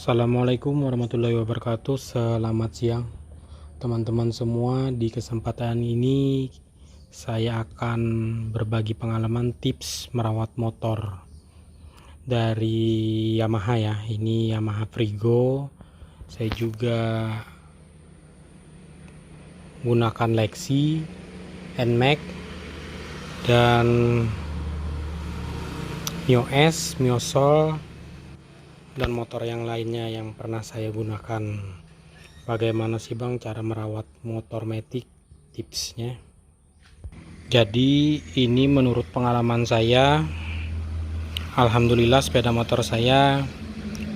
Assalamualaikum warahmatullahi wabarakatuh. Selamat siang teman-teman semua. Di kesempatan ini saya akan berbagi pengalaman tips merawat motor dari Yamaha ya. Ini Yamaha Frigo. Saya juga gunakan Lexi, NMAX, dan Mio S, Mio Soul, dan motor yang lainnya yang pernah saya gunakan. Bagaimana sih Bang cara merawat motor matic, tipsnya? Jadi ini menurut pengalaman saya, alhamdulillah sepeda motor saya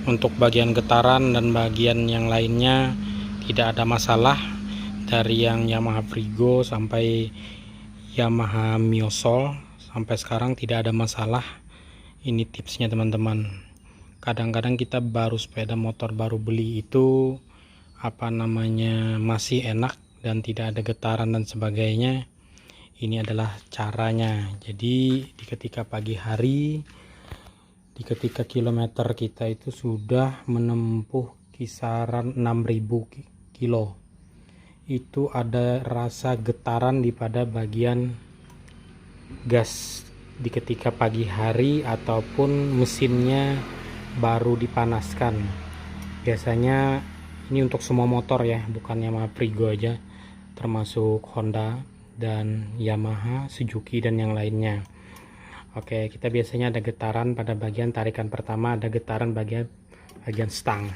untuk bagian getaran dan bagian yang lainnya tidak ada masalah. Dari yang Yamaha Frigo sampai Yamaha Mio Soul sampai sekarang tidak ada masalah. Ini tipsnya teman-teman. Kadang-kadang kita sepeda motor baru beli itu masih enak dan tidak ada getaran dan sebagainya. Ini adalah caranya. Jadi ketika pagi hari, ketika kilometer kita itu sudah menempuh kisaran 6.000 kilo, itu ada rasa getaran di pada bagian gas ketika pagi hari ataupun mesinnya baru dipanaskan. Biasanya ini untuk semua motor ya, bukan Yamaha Frigo aja, termasuk Honda dan Yamaha, Suzuki dan yang lainnya. Oke, kita biasanya ada getaran pada bagian tarikan pertama, ada getaran bagian stang.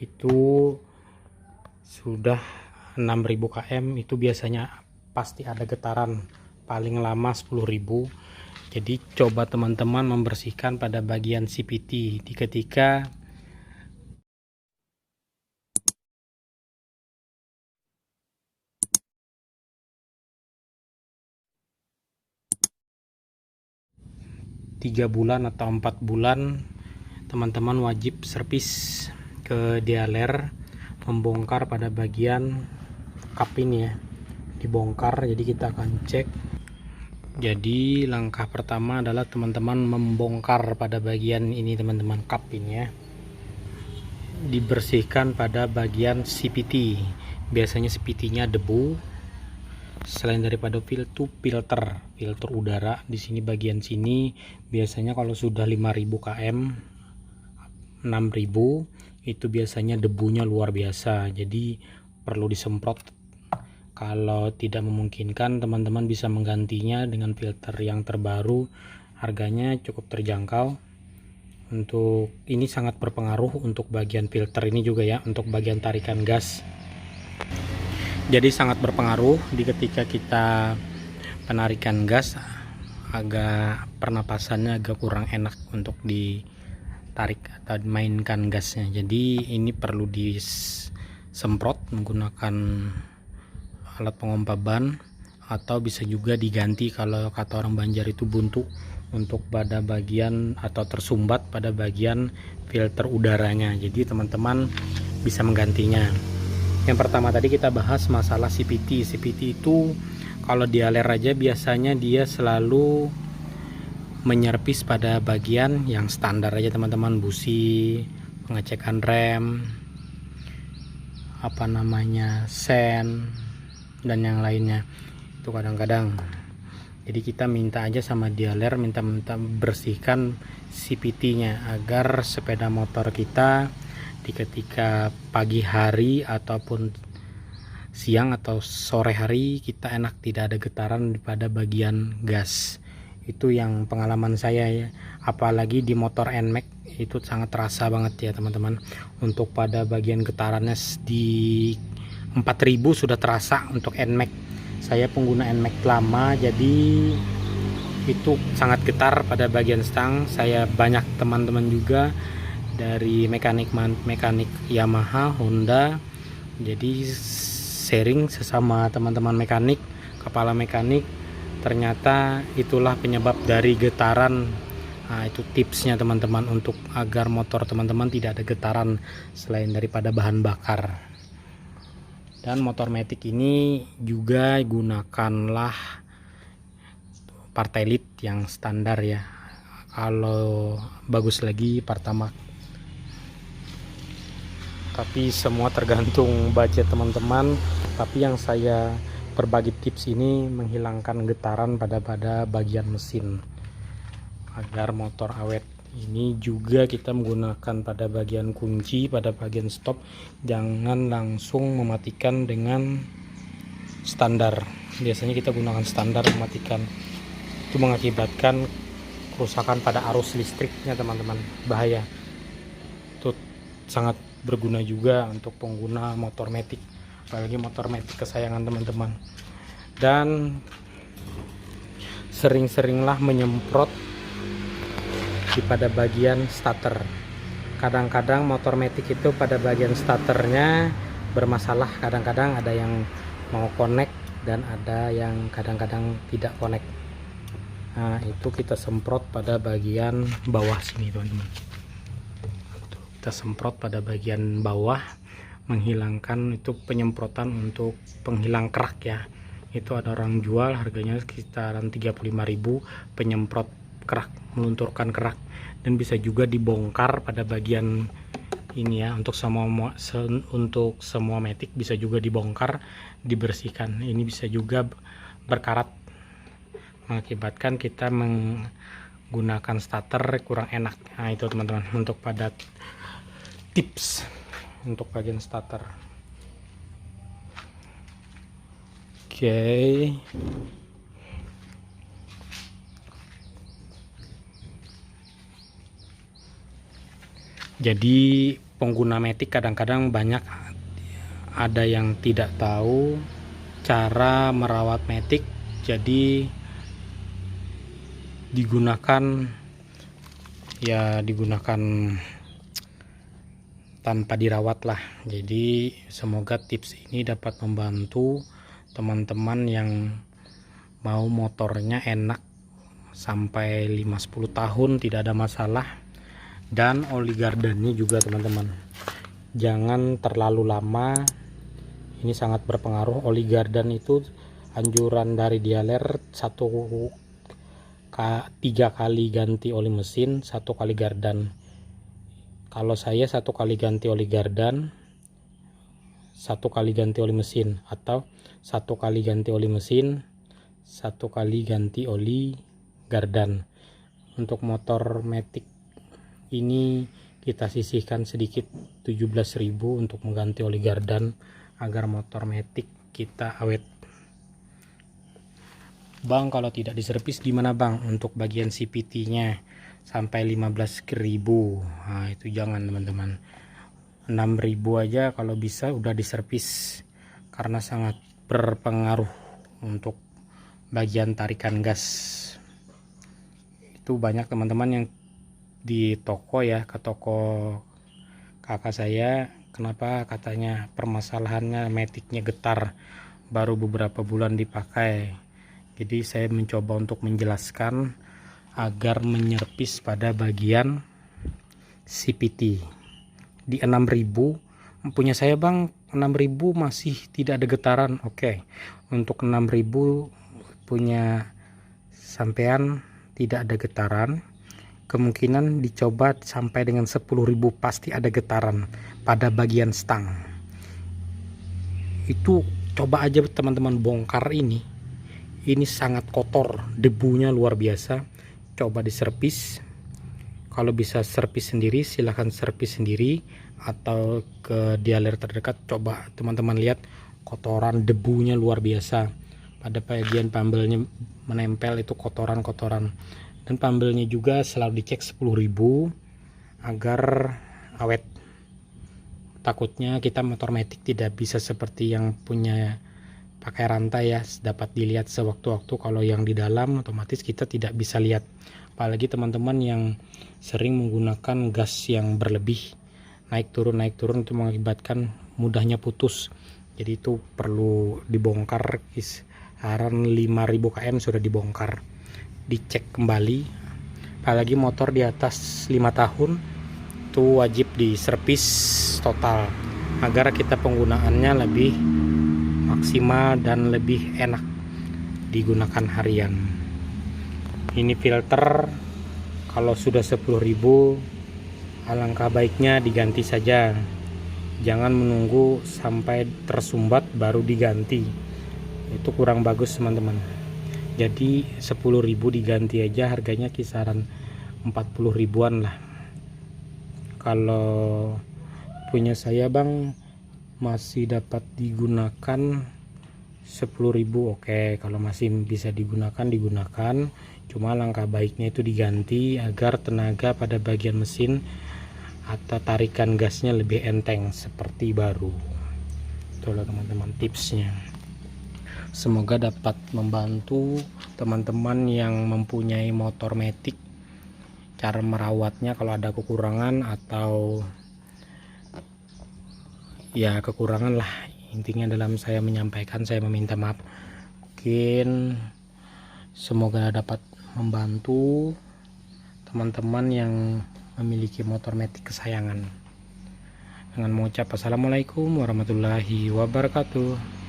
Itu sudah 6.000 km, itu biasanya pasti ada getaran, paling lama 10.000. Jadi coba teman-teman membersihkan pada bagian CVT ketika tiga bulan atau 4 bulan, teman-teman wajib servis ke dealer, membongkar pada bagian kap ini ya, dibongkar. Jadi kita akan cek. Jadi langkah pertama adalah teman-teman membongkar pada bagian ini teman-teman, kap ini ya, dibersihkan pada bagian CVT. Biasanya CVT-nya debu. Selain daripada filter udara di sini, bagian sini biasanya kalau sudah 5.000 km, 6.000, itu biasanya debunya luar biasa. Jadi perlu disemprot. Kalau tidak memungkinkan, teman-teman bisa menggantinya dengan filter yang terbaru, harganya cukup terjangkau. Untuk ini sangat berpengaruh untuk bagian filter ini juga ya, untuk bagian tarikan gas. Jadi sangat berpengaruh ketika kita penarikan gas, agak pernapasannya agak kurang enak untuk ditarik atau mainkan gasnya. Jadi ini perlu disemprot menggunakan alat pengompa ban, atau bisa juga diganti kalau kata orang Banjar itu buntu, untuk pada bagian atau tersumbat pada bagian filter udaranya. Jadi teman-teman bisa menggantinya. Yang pertama tadi kita bahas masalah CVT. CVT itu kalau dealer aja biasanya dia selalu menyervis pada bagian yang standar aja teman-teman, busi, pengecekan rem, sen, dan yang lainnya. Itu kadang-kadang jadi kita minta aja sama dealer, minta bersihkan CVT-nya agar sepeda motor kita ketika pagi hari ataupun siang atau sore hari kita enak, tidak ada getaran pada bagian gas. Itu yang pengalaman saya ya, apalagi di motor NMAX itu sangat terasa banget ya teman-teman. Untuk pada bagian getarannya di 4.000 sudah terasa untuk NMAX. Saya pengguna NMAX lama, jadi itu sangat getar pada bagian stang. Saya banyak teman-teman juga dari mekanik Yamaha, Honda, jadi sharing sesama teman-teman mekanik, kepala mekanik, ternyata itulah penyebab dari getaran. Nah, itu tipsnya teman-teman untuk agar motor teman-teman tidak ada getaran selain daripada bahan bakar. Dan motor matic ini juga gunakanlah Partelit yang standar ya, kalau bagus lagi Pertamax. tapi semua tergantung budget teman-teman. Tapi yang saya berbagi tips ini menghilangkan getaran pada bagian mesin agar motor awet. Ini juga kita menggunakan pada bagian kunci, pada bagian stop, jangan langsung mematikan dengan standar. Biasanya kita gunakan standar mematikan, itu mengakibatkan kerusakan pada arus listriknya teman-teman, bahaya. Itu sangat berguna juga untuk pengguna motor matic, apalagi motor matic kesayangan teman-teman. Dan sering-seringlah menyemprot di pada bagian starter. Kadang-kadang motor matic itu pada bagian starternya bermasalah, kadang-kadang ada yang mau connect dan ada yang kadang-kadang tidak connect. Nah, itu kita semprot pada bagian bawah sini teman-teman. Kita semprot pada bagian bawah, menghilangkan, itu penyemprotan untuk penghilang kerak ya. Itu ada orang jual harganya sekitaran 35.000, penyemprot kerak, melunturkan kerak. Dan bisa juga dibongkar pada bagian ini ya, untuk semua matic bisa juga dibongkar, dibersihkan. Ini bisa juga berkarat, mengakibatkan kita menggunakan starter kurang enak. Nah, itu teman-teman untuk pada tips untuk bagian starter. Oke. Jadi pengguna matic kadang-kadang banyak ada yang tidak tahu cara merawat matic, jadi digunakan tanpa dirawat lah. Jadi semoga tips ini dapat membantu teman-teman yang mau motornya enak sampai 5-10 tahun tidak ada masalah. Dan oli gardannya juga teman-teman, jangan terlalu lama, ini sangat berpengaruh. Oli gardan itu anjuran dari dealer 3 kali ganti oli mesin, 1 kali gardan. Kalau saya 1 kali ganti oli gardan, 1 kali ganti oli mesin, atau 1 kali ganti oli mesin, 1 kali ganti oli gardan. Untuk motor matic ini kita sisihkan sedikit 17.000 untuk mengganti oli gardan agar motor matic kita awet. Bang, kalau tidak diservis gimana bang untuk bagian CVT nya sampai 15.000? Nah, itu jangan teman-teman, 6.000 aja kalau bisa udah diservis, karena sangat berpengaruh untuk bagian tarikan gas. Itu banyak teman-teman yang di toko ya, ke toko kakak saya, kenapa katanya permasalahannya maticnya getar, baru beberapa bulan dipakai. Jadi saya mencoba untuk menjelaskan agar menyervis pada bagian CVT di 6.000. Punya saya bang 6.000 masih tidak ada getaran. Oke, untuk 6.000 punya sampean tidak ada getaran, kemungkinan dicoba sampai dengan 10.000 pasti ada getaran pada bagian stang. Itu coba aja teman-teman bongkar ini sangat kotor, debunya luar biasa. Coba diservis, kalau bisa servis sendiri silahkan servis sendiri, atau ke dealer terdekat. Coba teman-teman lihat, kotoran debunya luar biasa, pada bagian pambelnya menempel, itu kotoran-kotoran. Dan pambelnya juga selalu dicek 10.000 agar awet. Takutnya kita motor matic tidak bisa seperti yang punya pakai rantai ya, dapat dilihat sewaktu-waktu. Kalau yang di dalam otomatis kita tidak bisa lihat, apalagi teman-teman yang sering menggunakan gas yang berlebih, naik turun itu mengakibatkan mudahnya putus. Jadi itu perlu dibongkar, kisaran 5.000 km sudah dibongkar, dicek kembali. Apalagi motor di atas 5 tahun itu wajib diservis total agar kita penggunaannya lebih maksimal dan lebih enak digunakan harian. Ini filter kalau sudah 10.000 alangkah baiknya diganti saja, jangan menunggu sampai tersumbat baru diganti, itu kurang bagus teman-teman. Jadi 10.000 diganti aja harganya kisaran 40 ribuan lah. Kalau punya saya bang masih dapat digunakan 10.000, oke. Kalau masih bisa digunakan, cuma langkah baiknya itu diganti agar tenaga pada bagian mesin atau tarikan gasnya lebih enteng seperti baru. Itulah teman-teman tipsnya. Semoga dapat membantu teman-teman yang mempunyai motor matic, cara merawatnya kalau ada kekurangan atau ya kekurangan lah. Intinya dalam saya menyampaikan, saya meminta maaf. Mungkin semoga dapat membantu teman-teman yang memiliki motor matic kesayangan. Dengan mengucap assalamualaikum warahmatullahi wabarakatuh.